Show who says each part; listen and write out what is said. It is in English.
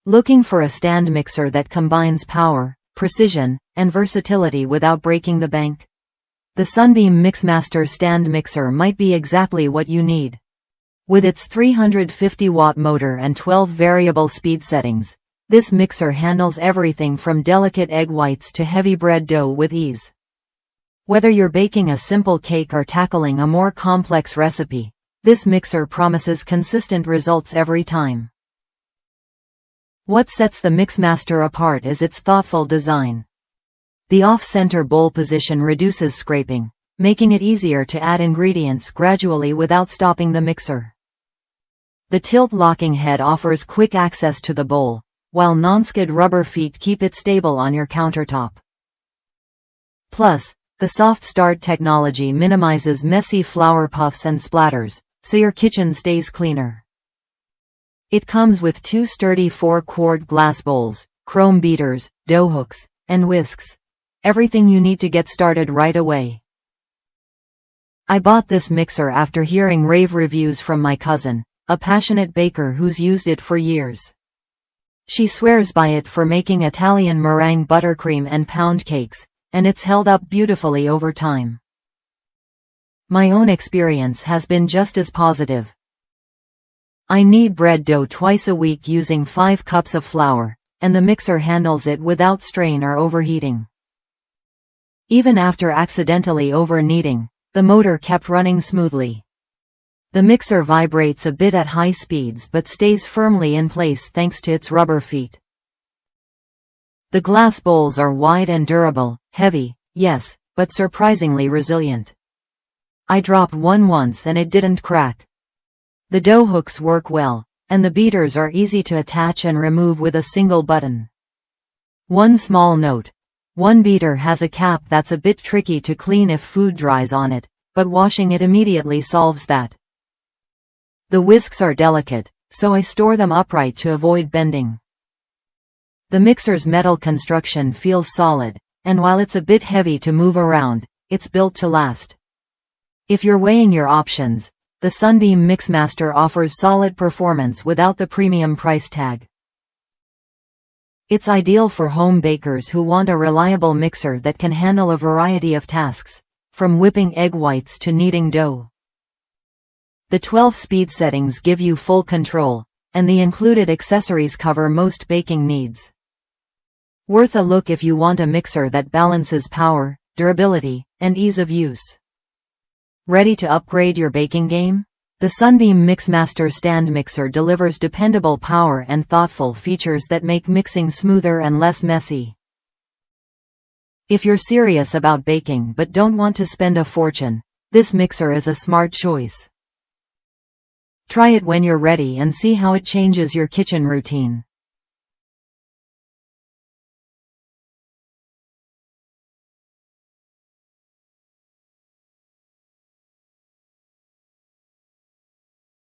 Speaker 1: Looking for a stand mixer that combines power, precision, and versatility without breaking the bank? The Sunbeam MixMaster Stand Mixer might be exactly what you need. With its 350-watt motor and 12 variable speed settings, this mixer handles everything from delicate egg whites to heavy bread dough with ease. Whether you're baking a simple cake or tackling a more complex recipe, this mixer promises consistent results every time. What sets the MixMaster apart is its thoughtful design. The off-center bowl position reduces scraping, making it easier to add ingredients gradually without stopping the mixer. The tilt-locking head offers quick access to the bowl, while nonskid rubber feet keep it stable on your countertop. Plus, the soft start technology minimizes messy flour puffs and splatters, so your kitchen stays cleaner. It comes with 2 sturdy 4-quart glass bowls, chrome beaters, dough hooks, and whisks. Everything you need to get started right away. I bought this mixer after hearing rave reviews from my cousin, a passionate baker who's used it for years. She swears by it for making Italian meringue buttercream and pound cakes, and it's held up beautifully over time. My own experience has been just as positive. I knead bread dough twice a week using 5 cups of flour, and the mixer handles it without strain or overheating. Even after accidentally over-kneading, the motor kept running smoothly. The mixer vibrates a bit at high speeds but stays firmly in place thanks to its rubber feet. The glass bowls are wide and durable, heavy, yes, but surprisingly resilient. I dropped one once and it didn't crack. The dough hooks work well, and the beaters are easy to attach and remove with a single button. One small note. One beater has a cap that's a bit tricky to clean if food dries on it, but washing it immediately solves that. The whisks are delicate, so I store them upright to avoid bending. The mixer's metal construction feels solid, and while it's a bit heavy to move around, it's built to last. If you're weighing your options, the Sunbeam MixMaster offers solid performance without the premium price tag. It's ideal for home bakers who want a reliable mixer that can handle a variety of tasks, from whipping egg whites to kneading dough. The 12 speed settings give you full control, and the included accessories cover most baking needs. Worth a look if you want a mixer that balances power, durability, and ease of use. Ready to upgrade your baking game? The Sunbeam MixMaster Stand Mixer delivers dependable power and thoughtful features that make mixing smoother and less messy. If you're serious about baking but don't want to spend a fortune, this mixer is a smart choice. Try it when you're ready and see how it changes your kitchen routine.